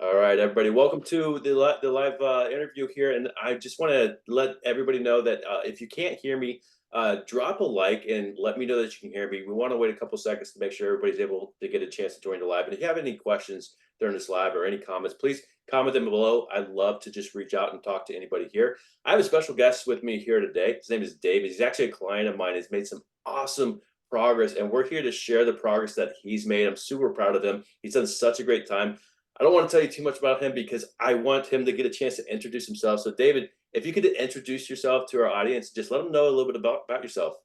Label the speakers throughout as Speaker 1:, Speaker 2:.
Speaker 1: All right, everybody. Welcome to the live interview here, and I just want to let everybody know that if you can't hear me, drop a like and let me know that you can hear me. We want to wait a couple seconds to make sure everybody's able to get a chance to join the live. And if you have any questions during this live or any comments, please comment them below. I'd love to just reach out and talk to anybody here. I have a special guest with me here today. His name is David. He's actually a client of mine. He's made some awesome progress, and we're here to share the progress that he's made. I'm super proud of him. He's done such a great time. I don't want to tell you too much about him because I want him to get a chance to introduce himself. So, David, if you could introduce yourself to our audience, just let them know a little bit about yourself.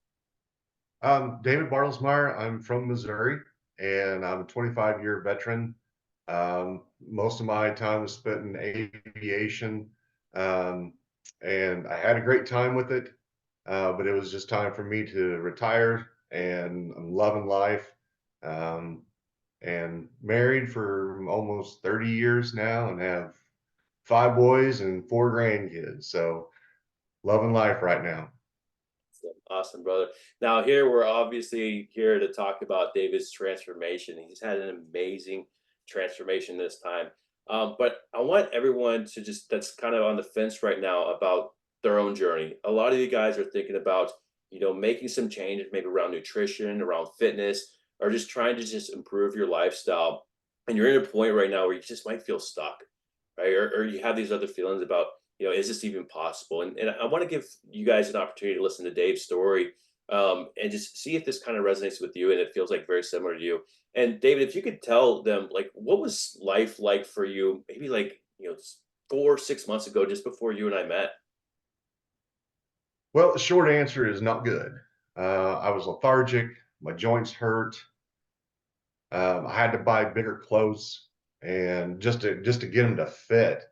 Speaker 2: David Bartlesmeyer. I'm from Missouri, and I'm a 25-year veteran. Most of my time was spent in aviation, um, and I had a great time with it. But it was just time for me to retire, and I'm loving life. Um, and married for almost 30 years now, and have 5 boys and 4 grandkids. So loving life right now.
Speaker 1: Awesome, brother. Now, here we're obviously here to talk about David's transformation. He's had an amazing transformation this time. But I want everyone to just that's kind of on the fence right now about their own journey. A lot of you guys are thinking about, making some changes, maybe around nutrition, around fitness, or just trying to just improve your lifestyle. And you're in a point right now where you just might feel stuck, right? Or you have these other feelings about, is this even possible? And I want to give you guys an opportunity to listen to Dave's story, and just see if this kind of resonates with you and it feels like very similar to you. And David, if you could tell them, like, what was life like for you, maybe like, 4 6 months ago, just before you and I met?
Speaker 2: Well, the short answer is not good. I was lethargic. My joints hurt. I had to buy bigger clothes, and just to get them to fit.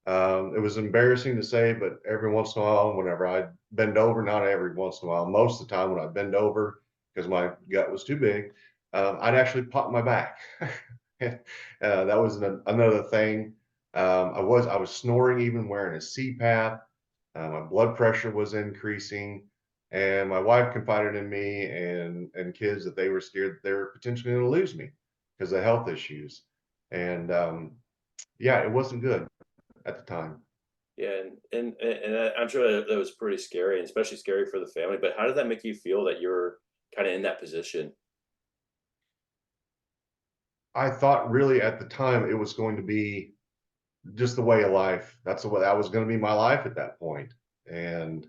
Speaker 2: It was embarrassing to say, but every once in a while, whenever I bend over, not every once in a while, most of the time when I bend over because my gut was too big, I'd actually pop my back. That was another thing. I was snoring even wearing a CPAP. My blood pressure was increasing, and my wife confided in me and kids that they were scared they were potentially going to lose me because of health issues. And yeah, it wasn't good at the time.
Speaker 1: Yeah, and I'm sure that was pretty scary, and especially scary for the family. But how did that make you feel that you're kind of in that position?
Speaker 2: I thought really at the time it was going to be just the way of life. That's the way that was going to be my life at that point. And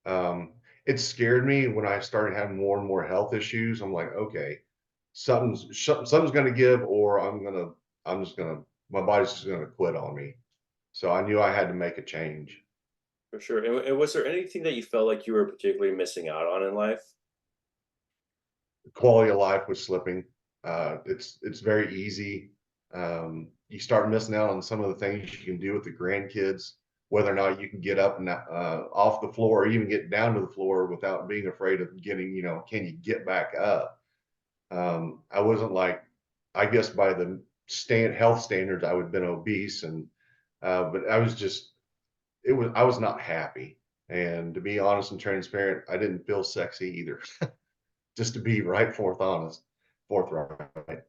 Speaker 2: um, it scared me when I started having more and more health issues. I'm like, okay, something's going to give, or I'm just gonna, my body's just going to quit on me. So I knew I had to make a change.
Speaker 1: For sure. And was there anything that you felt like you were particularly missing out on in life?
Speaker 2: Quality of life was slipping. It's very easy. You start missing out on some of the things you can do with the grandkids, whether or not you can get up and off the floor, or even get down to the floor without being afraid of getting, can you get back up? I wasn't like, I guess by the health standards, I would have been obese, and but I was not happy. And to be honest and transparent, I didn't feel sexy either. Just to be forthright.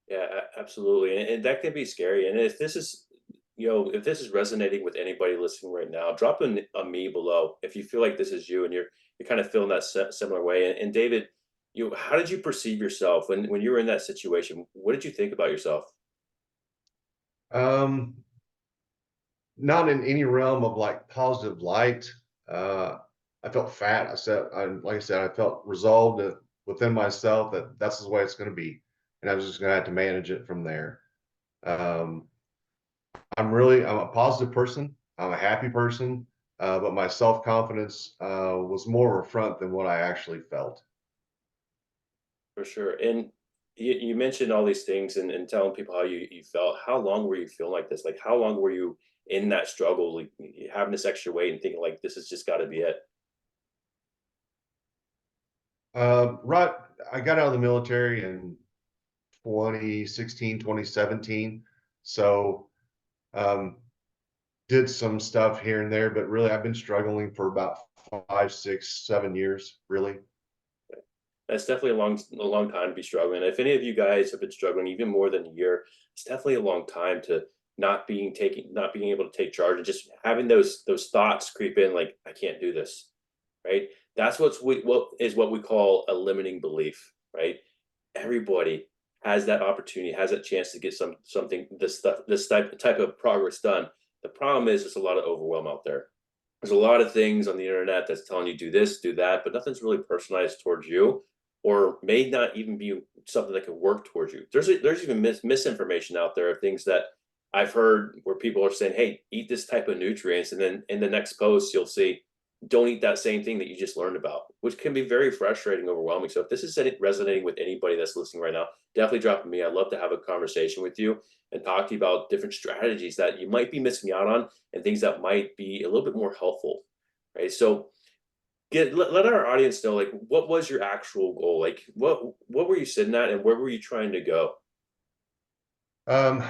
Speaker 1: Yeah, absolutely. And that can be scary. And if this is resonating with anybody listening right now, drop a me below if you feel like this is you and you're kind of feeling that similar way. And David, how did you perceive yourself when you were in that situation? What did you think about yourself?
Speaker 2: Um, Not in any realm of like positive light. Uh, I felt fat. Like I said, I felt resolved within myself that that's the way it's going to be, and I was just going to have to manage it from there. Um, I'm a positive person. I'm a happy person, but my self confidence was more of a front than what I actually felt.
Speaker 1: For sure. And you mentioned all these things and telling people how you felt. How long were you feeling like this? Like, how long were you in that struggle, like having this extra weight and thinking like this has just got to be it?
Speaker 2: Right, I got out of the military in 2016, 2017. So um, did some stuff here and there, but really I've been struggling for about 5, 6, 7 years, really.
Speaker 1: That's definitely a long time to be struggling. If any of you guys have been struggling even more than a year, it's definitely a long time to not being able to take charge and just having those thoughts creep in like I can't do this, right? That's what we call a limiting belief, right? Everybody has that opportunity, has that chance to get something this type of progress done. The problem is there's a lot of overwhelm out there. There's a lot of things on the internet that's telling you do this, do that, but nothing's really personalized towards you, or may not even be something that can work towards you. There's even misinformation out there of things that I've heard where people are saying, "Hey, eat this type of nutrients," and then in the next post you'll see, "Don't eat that same thing that you just learned about," which can be very frustrating, overwhelming. So if this is resonating with anybody that's listening right now, definitely drop me. I'd love to have a conversation with you and talk to you about different strategies that you might be missing out on and things that might be a little bit more helpful, right? So let our audience know, like, what was your actual goal? Like, what were you sitting at, and where were you trying to go?
Speaker 2: Um,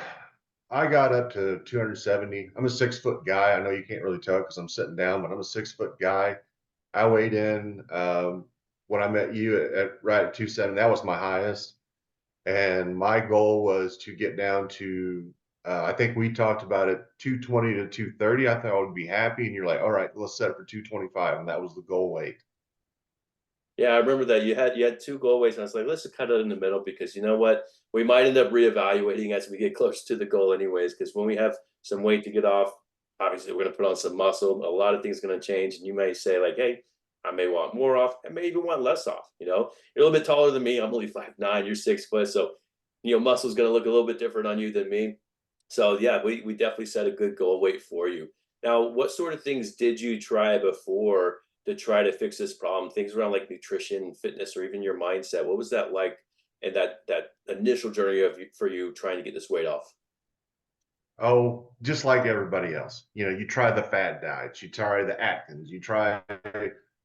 Speaker 2: I got up to 270. I'm a 6 foot guy. I know you can't really tell because I'm sitting down, but I'm a 6 foot guy. I weighed in when I met you right at 270. That was my highest. And my goal was to get down to, I think we talked about it, 220 to 230. I thought I would be happy. And you're like, all right, let's set it for 225. And that was the goal weight.
Speaker 1: Yeah, I remember that you had two goalways, and I was like, let's cut it in the middle because you know what, we might end up reevaluating as we get close to the goal, anyways. Because when we have some weight to get off, obviously we're going to put on some muscle. A lot of things are going to change, and you may say like, hey, I may want more off, I may even want less off. You're a little bit taller than me. I'm only 5'9". You're 6 foot, so muscle's going to look a little bit different on you than me. So yeah, we definitely set a good goal weight for you. Now, what sort of things did you try before to try to fix this problem? Things around like nutrition, fitness, or even your mindset. What was that like in that initial journey for you trying to get this weight off?
Speaker 2: Oh, just like everybody else, you try the fad diets, you try the Atkins, you try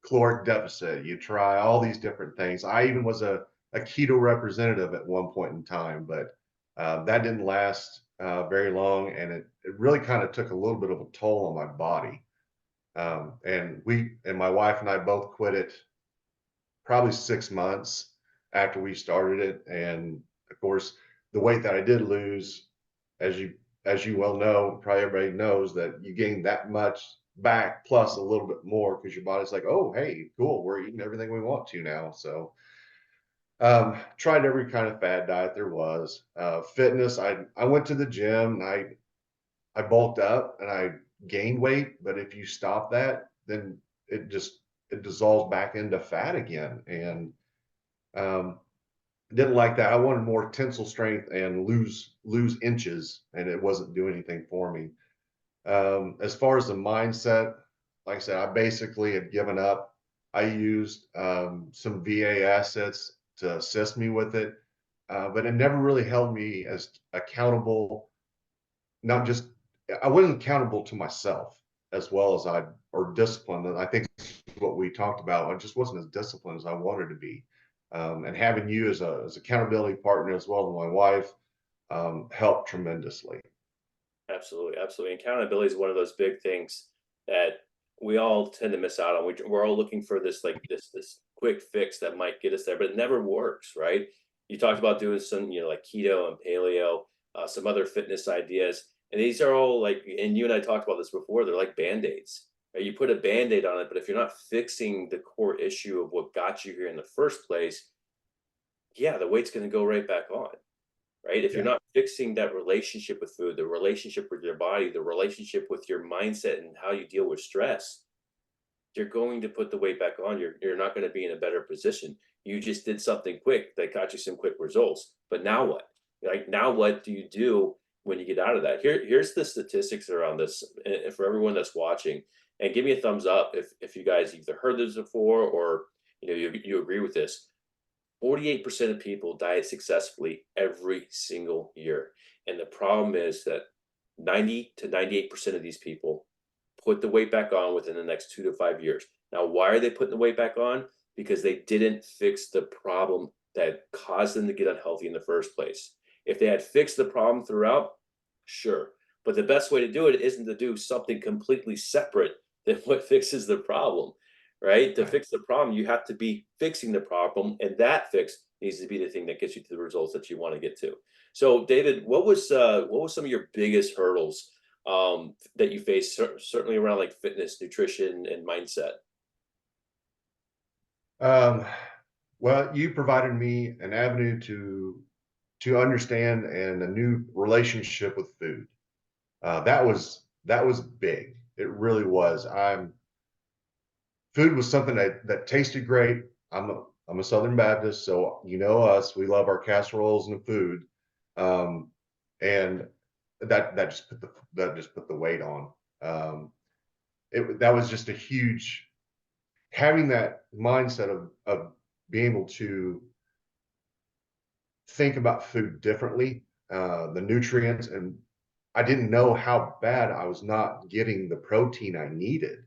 Speaker 2: caloric deficit, you try all these different things. I even was a keto representative at one point in time, but that didn't last very long. And it really kind of took a little bit of a toll on my body. And my wife and I both quit it probably 6 months after we started it. And of course, the weight that I did lose, as you well know, probably everybody knows that you gain that much back plus a little bit more because your body's like, oh, hey, cool, we're eating everything we want to now. So tried every kind of fad diet there was. Fitness, I went to the gym and I bulked up and I gained weight, but if you stop that, then it just it dissolves back into fat again. And um, didn't like that. I wanted more tensile strength and lose inches, and it wasn't doing anything for me. As far as the mindset, like I said, I basically had given up. I used some VA assets to assist me with it, but it never really held me as accountable. Not just I wasn't accountable to myself as well as or disciplined. And I think what we talked about, I just wasn't as disciplined as I wanted to be. And having you as accountability partner as well as my wife helped tremendously.
Speaker 1: Absolutely, absolutely. Accountability is one of those big things that we all tend to miss out on. We're all looking for this like this quick fix that might get us there, but it never works, right? You talked about doing some, like keto and paleo, some other fitness ideas, and these are all like, and you and I talked about this before. They're like band-aids. Right? You put a band-aid on it, but if you're not fixing the core issue of what got you here in the first place, yeah, the weight's going to go right back on, right? If you're
Speaker 2: Yeah.
Speaker 1: not fixing that relationship with food, the relationship with your body, the relationship with your mindset and how you deal with stress, you're going to put the weight back on. You're not going to be in a better position. You just did something quick that got you some quick results. But now what? Like now what do you do when you get out of that? Here's the statistics around this for everyone that's watching. And give me a thumbs up if you guys either heard this before or you agree with this. 48% of people diet successfully every single year. And the problem is that 90 to 98% of these people put the weight back on within the next 2 to 5 years. Now, why are they putting the weight back on? Because they didn't fix the problem that caused them to get unhealthy in the first place. If they had fixed the problem throughout, sure. But the best way to do it isn't to do something completely separate than what fixes the problem, right? To
Speaker 2: Right.
Speaker 1: fix the problem, you have to be fixing the problem, and that fix needs to be the thing that gets you to the results that you want to get to. So, David, what was some of your biggest hurdles that you faced, certainly around like fitness, nutrition, and mindset?
Speaker 2: Um, well, you provided me an avenue to understand and a new relationship with food. That was big. It really was. Food was something that tasted great. I'm a Southern Baptist, so you know us. We love our casseroles and food, um, and that just put the weight on. Um, that was just a huge having that mindset of being able to think about food differently, the nutrients, and I didn't know how bad I was not getting the protein I needed,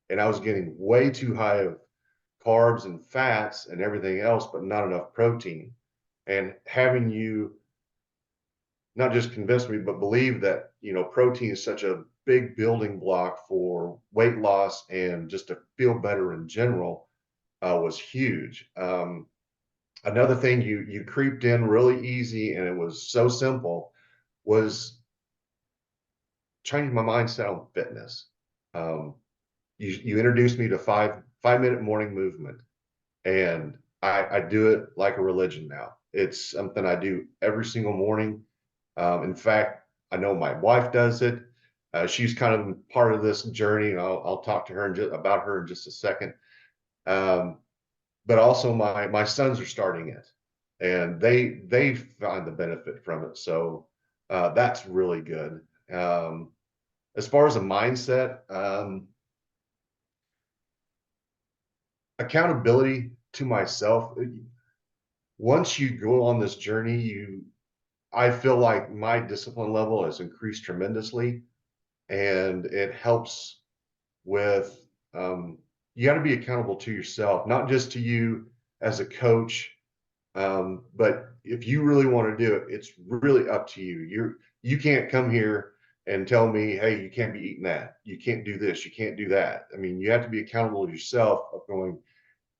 Speaker 2: and I was getting way too high of carbs and fats and everything else, but not enough protein. And having you not just convince me, but believe that, protein is such a big building block for weight loss and just to feel better in general was huge. Another thing you creeped in really easy, and it was so simple, was changing my mindset on fitness. Um, you introduced me to five minute morning movement, and I do it like a religion now. It's something I do every single morning. In fact, I know my wife does it. She's kind of part of this journey, and I'll talk to her about her in just a second. Um, but also my sons are starting it, and they find the benefit from it. So that's really good. Um, as far as a mindset, accountability to myself. Once you go on this journey, I feel like my discipline level has increased tremendously, and it helps with you got to be accountable to yourself, not just to you as a coach. But if you really want to do it, it's really up to you. You can't come here and tell me, hey, you can't be eating that. You can't do this. You can't do that. I mean, you have to be accountable to yourself of going,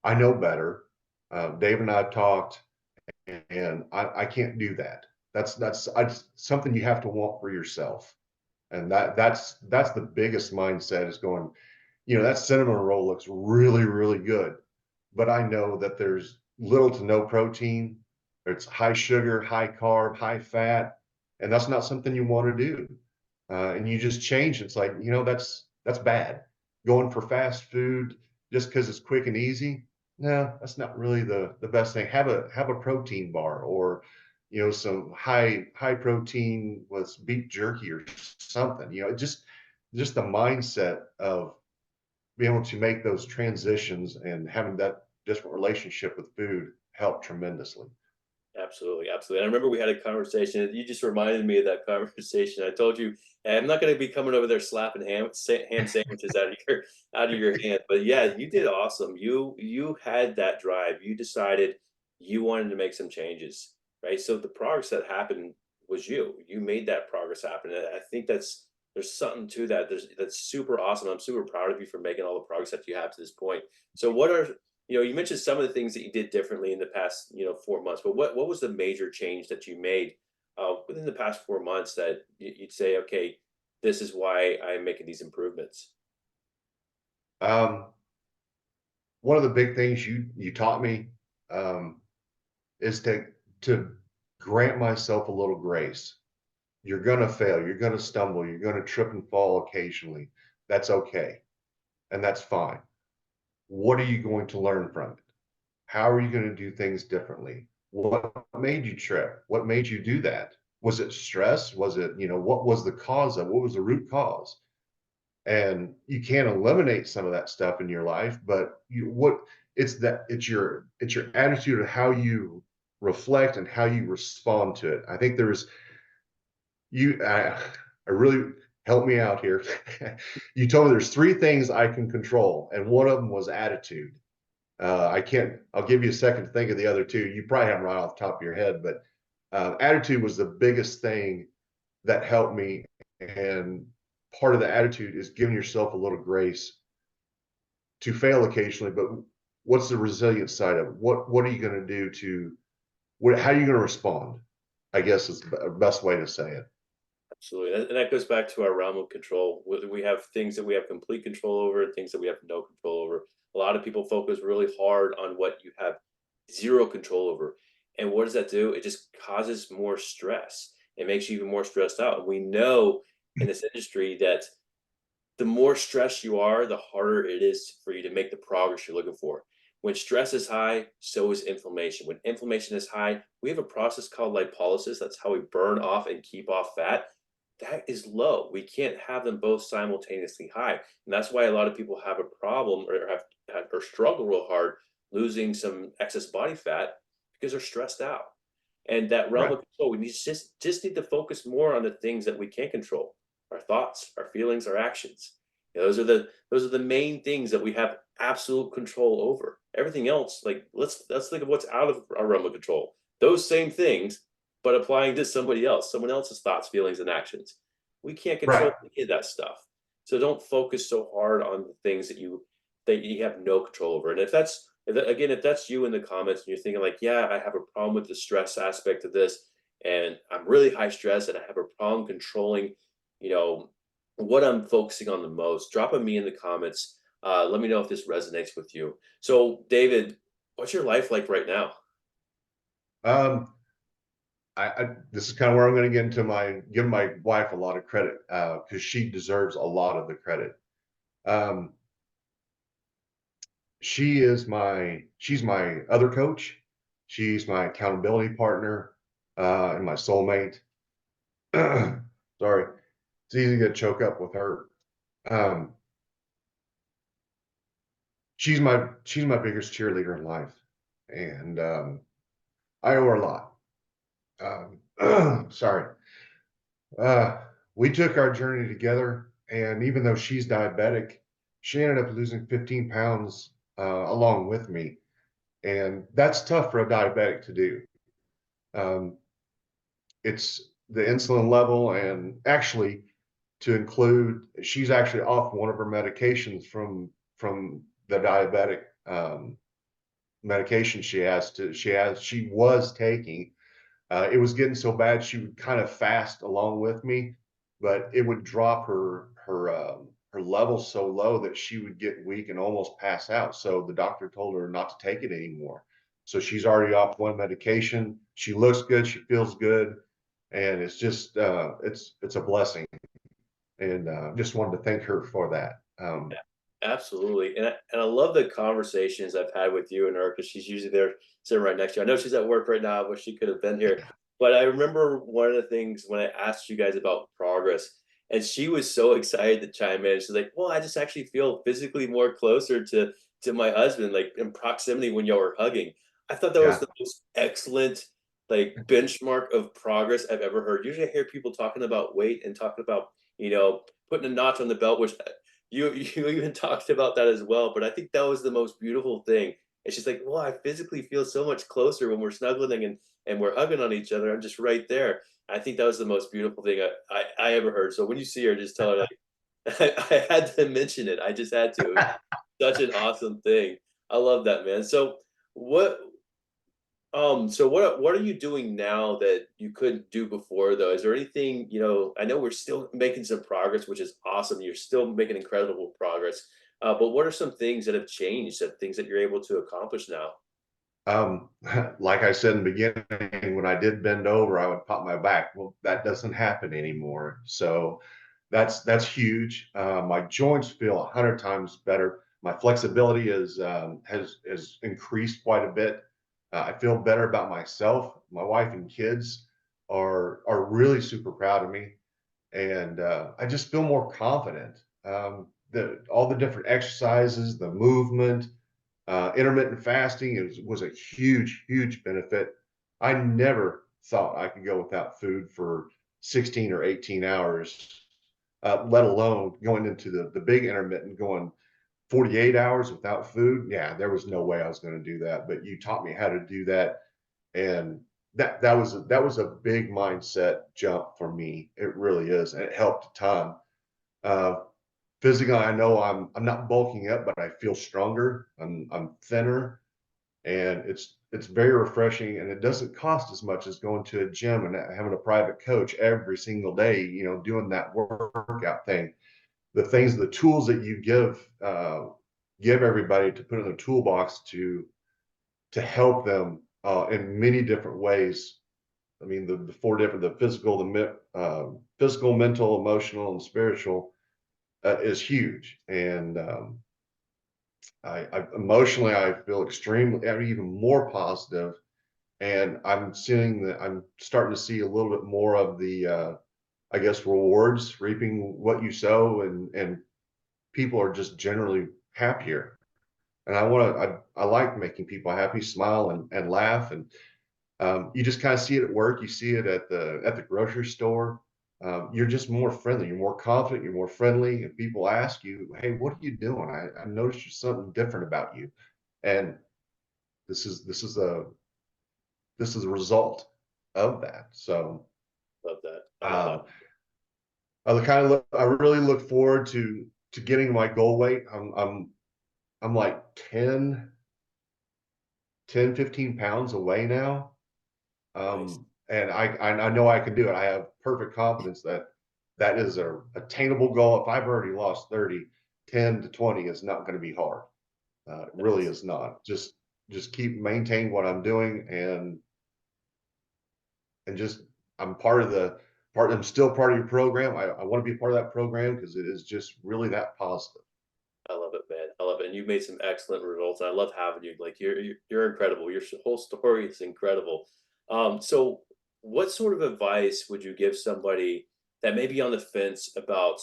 Speaker 2: I know better. Dave and I have talked, and I can't do that. That's something you have to want for yourself. And that's the biggest mindset is going, that cinnamon roll looks really, really good, but I know that there's little to no protein. It's high sugar, high carb, high fat, and that's not something you want to do. And you just change. It's like, that's bad. Going for fast food just because it's quick and easy. No, that's not really the best thing. Have a protein bar, or some high protein with beef jerky or something. Just the mindset of being able to make those transitions and having that different relationship with food helped tremendously.
Speaker 1: Absolutely, absolutely. And I remember we had a conversation. You just reminded me of that conversation. I told you, "Hey, I'm not going to be coming over there slapping ham sandwiches out of your hand." But yeah, you did awesome. You had that drive. You decided you wanted to make some changes, right? So the progress that happened was you. You made that progress happen. And I think there's something to that. That's super awesome. I'm super proud of you for making all the progress that you have to this point. So what are you mentioned some of the things that you did differently in the past, 4 months, but what was the major change that you made within the past 4 months that you'd say, okay, this is why I'm making these improvements?
Speaker 2: Um, One of the big things you taught me um, is to grant myself a little grace. You're gonna fail, you're gonna stumble, you're gonna trip and fall occasionally. That's okay, and that's fine. What are you going to learn from it? How are you going to do things differently? What made you trip? What made you do that? Was it stress? Was it, what was the cause of? What was the root cause? And you can't eliminate some of that stuff in your life, but it's your attitude of how you reflect and how you respond to it. I think there's you I really help me out here. You told me there's three things I can control, and one of them was attitude. I can't, I'll give you a second to think of the other two. You probably have them right off the top of your head, but attitude was the biggest thing that helped me. And part of the attitude is giving yourself a little grace to fail occasionally, but what's the resilient side of it? What are you going to do how are you going to respond? I guess is the best way to say it.
Speaker 1: Absolutely. And that goes back to our realm of control. Whether we have things that we have complete control over, things that we have no control over. A lot of people focus really hard on what you have zero control over. And what does that do? It just causes more stress. It makes you even more stressed out. And we know in this industry that the more stressed you are, the harder it is for you to make the progress you're looking for. When stress is high, so is inflammation. When inflammation is high, we have a process called lipolysis. That's how we burn off and keep off fat. That is low. We can't have them both simultaneously high. And that's why a lot of people have a problem or or struggle real hard losing some excess body fat because they're stressed out. And that realm
Speaker 2: Right.
Speaker 1: of control, we need just need to focus more on the things that we can control: our thoughts, our feelings, our actions. You know, those are the main things that we have absolute control over. Everything else, like let's think of what's out of our realm of control. Those same things, but applying to somebody else, someone else's thoughts, feelings, and actions. We can't control
Speaker 2: Right.
Speaker 1: any of that stuff. So don't focus so hard on the things that you have no control over. And if that's you in the comments and you're thinking like, yeah, I have a problem with the stress aspect of this, and I'm really high stress and I have a problem controlling, you know, what I'm focusing on the most, drop a me in the comments. Let me know if this resonates with you. So, David, what's your life like right now?
Speaker 2: Um, this is kind of where I'm going to get into give my wife a lot of credit because she deserves a lot of the credit. Um, she's my other coach. She's my accountability partner and my soulmate. Sorry, it's easy to choke up with her. Um, she's my biggest cheerleader in life, and I owe her a lot. Sorry. Uh, we took our journey together, and even though she's diabetic, she ended up losing 15 pounds along with me, and that's tough for a diabetic to do. Um, it's the insulin level, and actually, to include, she's actually off one of her medications from the diabetic medication she was taking. It was getting so bad she would kind of fast along with me, but it would drop her level so low that she would get weak and almost pass out. So the doctor told her not to take it anymore. So she's already off one medication. She looks good, she feels good, and it's just it's a blessing. And just wanted to thank her for that.
Speaker 1: Absolutely. And I love the conversations I've had with you and her because she's usually there sitting right next to you. I know she's at work right now, but she could have been here. But I remember one of the things when I asked you guys about progress, and she was so excited to chime in. She's like, well, I just actually feel physically more closer to my husband, like in proximity when y'all were hugging. I thought that was
Speaker 2: Yeah,
Speaker 1: the most excellent like benchmark of progress I've ever heard. Usually I hear people talking about weight and talking about, putting a notch on the belt, which you even talked about that as well, but I think that was the most beautiful thing. And she's like, "Well, I physically feel so much closer when we're snuggling and we're hugging on each other. I'm just right there." I think that was the most beautiful thing I ever heard. So when you see her, just tell her like I had to mention it. I just had to. It was such an awesome thing. I love that, man. So what what are you doing now that you couldn't do before though? Is there anything, I know we're still making some progress, which is awesome. You're still making incredible progress. But what are some things that have changed, that things that you're able to accomplish now?
Speaker 2: um, like I said in the beginning, when I did bend over, I would pop my back. Well, that doesn't happen anymore. So that's huge. My joints feel 100 times better. My flexibility has increased quite a bit. I feel better about myself. My wife and kids are really super proud of me, and I just feel more confident. All the different exercises, the movement, intermittent fasting was a huge benefit. I never thought I could go without food for 16 or 18 hours, let alone going into the big intermittent, going 48 hours without food. Yeah, there was no way I was going to do that. But you taught me how to do that, and that was a big mindset jump for me. It really is, and it helped a ton. Uh, physically, I know I'm not bulking up, but I feel stronger. I'm thinner, and it's very refreshing, and it doesn't cost as much as going to a gym and having a private coach every single day, doing that workout thing. The tools that you give everybody to put in the toolbox to help them in many different ways. I mean, the four different, the physical, physical, mental, emotional, and spiritual is huge. And I emotionally, I feel extremely, even more positive. And I'm starting to see a little bit more of the, I guess, rewards, reaping what you sow, and people are just generally happier. And I like making people happy, smile and laugh. And you just kind of see it at work. You see it at the grocery store. You're just more friendly. You're more confident. You're more friendly. And people ask you, "Hey, what are you doing? I noticed there's something different about you." And this is this is a this is a result of that. So
Speaker 1: Love that. I love that.
Speaker 2: um, I really look forward to getting my goal weight. I'm like 15 pounds away now.
Speaker 1: Nice.
Speaker 2: And I know I can do it. I have perfect confidence that that is a attainable goal. If I've already lost 30, 10 to 20 is not going to be hard. It really
Speaker 1: Nice.
Speaker 2: is not. Just keep maintaining what I'm doing, and just I'm part of the part. I'm still part of your program. I want to be a part of that program because it is just really that positive.
Speaker 1: I love it, man. I love it. And you've made some excellent results. I love having you. Like you're incredible. Your whole story is incredible. So what sort of advice would you give somebody that may be on the fence about,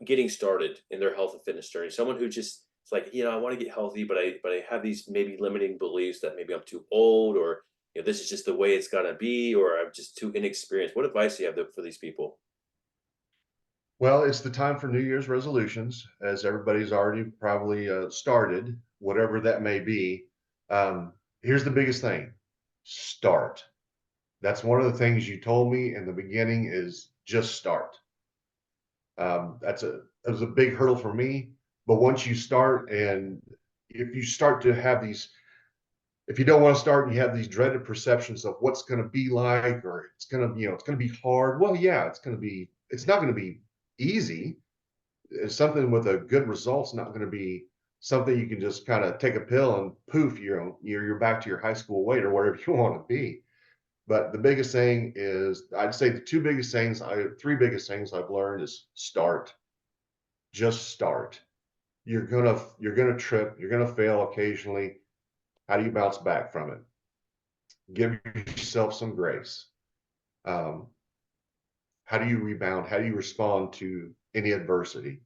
Speaker 1: getting started in their health and fitness journey? Someone who just it's like, I want to get healthy, but I have these maybe limiting beliefs that maybe I'm too old, or this is just the way it's gonna be, or I'm just too inexperienced. What advice do you have for these people?
Speaker 2: Well, it's the time for New Year's resolutions, as everybody's already probably started, whatever that may be. Here's the biggest thing: start. That's one of the things you told me in the beginning is just start. That was a big hurdle for me. But once you start, and if you start to have these, if you don't want to start and you have these dreaded perceptions of what's going to be like, or it's going to be hard. Well, yeah, it's not going to be easy. It's something with a good result's not going to be something you can just kind of take a pill and poof, you're back to your high school weight or whatever you want to be. But the biggest thing is, I'd say the three biggest things I've learned is start. Just start. You're gonna trip. You're gonna fail occasionally. How do you bounce back from it? Give yourself some grace. Um, how do you rebound? How do you respond to any adversity?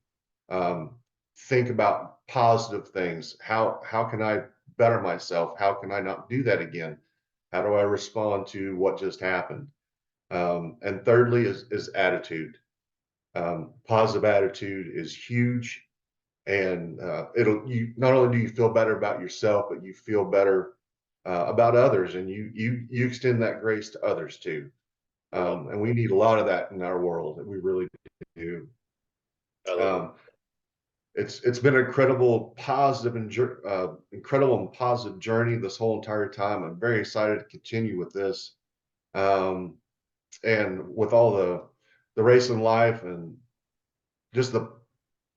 Speaker 2: Um, think about positive things. How can I better myself? How can I not do that again? How do I respond to what just happened? And thirdly is attitude. Positive attitude is huge, and you not only do you feel better about yourself, but you feel better about others, and you extend that grace to others too.
Speaker 1: I love
Speaker 2: And we need a lot of that in our world, and we really do.
Speaker 1: I love it.
Speaker 2: Um, it's been an incredible and positive journey this whole entire time. I'm very excited to continue with this, um, and with all the race in life, and just the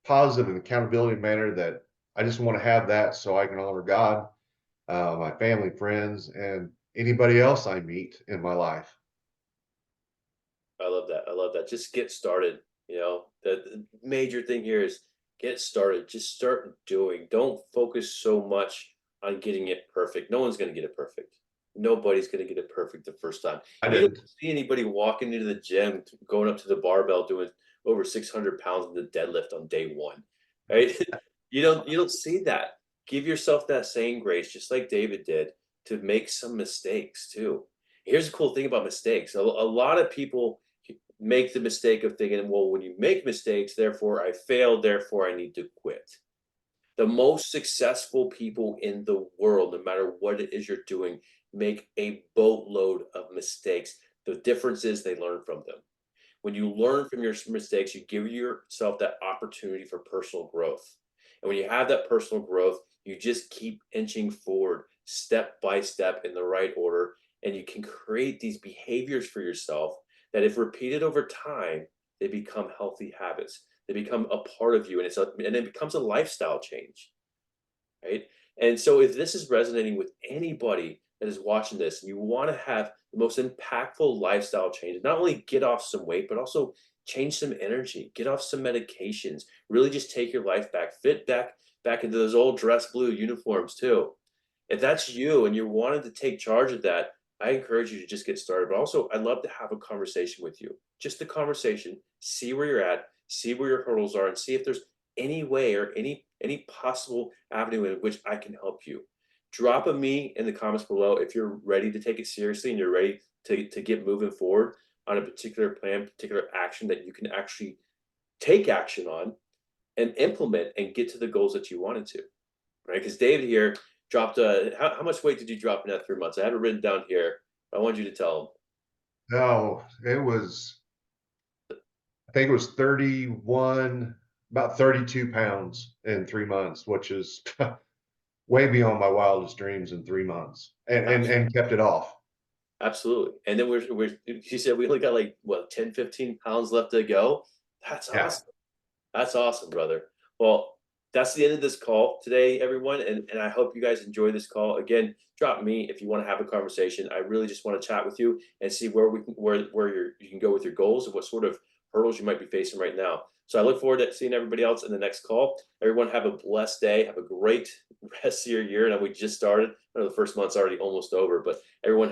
Speaker 2: positive and accountability manner that I just want to have that so I can honor God, my family, friends, and anybody else I meet in my life.
Speaker 1: I love that. I love that. Just get started. The major thing here is get started. Just start doing. Don't focus so much on getting it perfect. No one's going to get it perfect. Nobody's going to get it perfect the first time.
Speaker 2: I
Speaker 1: You don't
Speaker 2: didn't.
Speaker 1: see anybody walking into the gym, going up to the barbell, doing over 600 pounds in the deadlift on day one, right? You don't see that. Give yourself that same grace, just like David did, to make some mistakes too. Here's the cool thing about mistakes. A lot of people make the mistake of thinking, well, when you make mistakes, therefore I failed, therefore I need to quit. The most successful people in the world, no matter what it is you're doing, make a boatload of mistakes. The difference is they learn from them. When you learn from your mistakes, you give yourself that opportunity for personal growth. And when you have that personal growth, you just keep inching forward step by step in the right order. And you can create these behaviors for yourself that, if repeated over time, they become healthy habits. They become a part of you, and and it becomes a lifestyle change, right? And so, if this is resonating with anybody that is watching this, and you want to have the most impactful lifestyle change, not only get off some weight, but also change some energy, get off some medications, really just take your life back, fit back into those old dress blue uniforms too. If that's you and you're wanting to take charge of that, I encourage you to just get started. But also, I'd love to have a conversation with you. Just a conversation, see where you're at, see where your hurdles are, and see if there's any way or any possible avenue in which I can help you. Drop a me in the comments below if you're ready to take it seriously and you're ready to get moving forward on a particular plan, particular action that you can actually take action on and implement and get to the goals that you wanted to, right? Because David here dropped how much weight did you drop in that 3 months? I have it written down here. I want you to tell him.
Speaker 2: No, it was, I think it was 31, about 32 pounds in 3 months, which is way beyond my wildest dreams in 3 months, and kept it off.
Speaker 1: Absolutely. And then she said we only got like what 10, 15 pounds left to go. That's
Speaker 2: Yeah.
Speaker 1: awesome. That's awesome, brother. Well, that's the end of this call today, everyone. And I hope you guys enjoy this call. Again, drop me if you want to have a conversation. I really just want to chat with you and see where we can you can go with your goals and what sort of hurdles you might be facing right now. So I look forward to seeing everybody else in the next call. Everyone have a blessed day. Have a great rest of your year. And we just started. I know the first month's already almost over, but everyone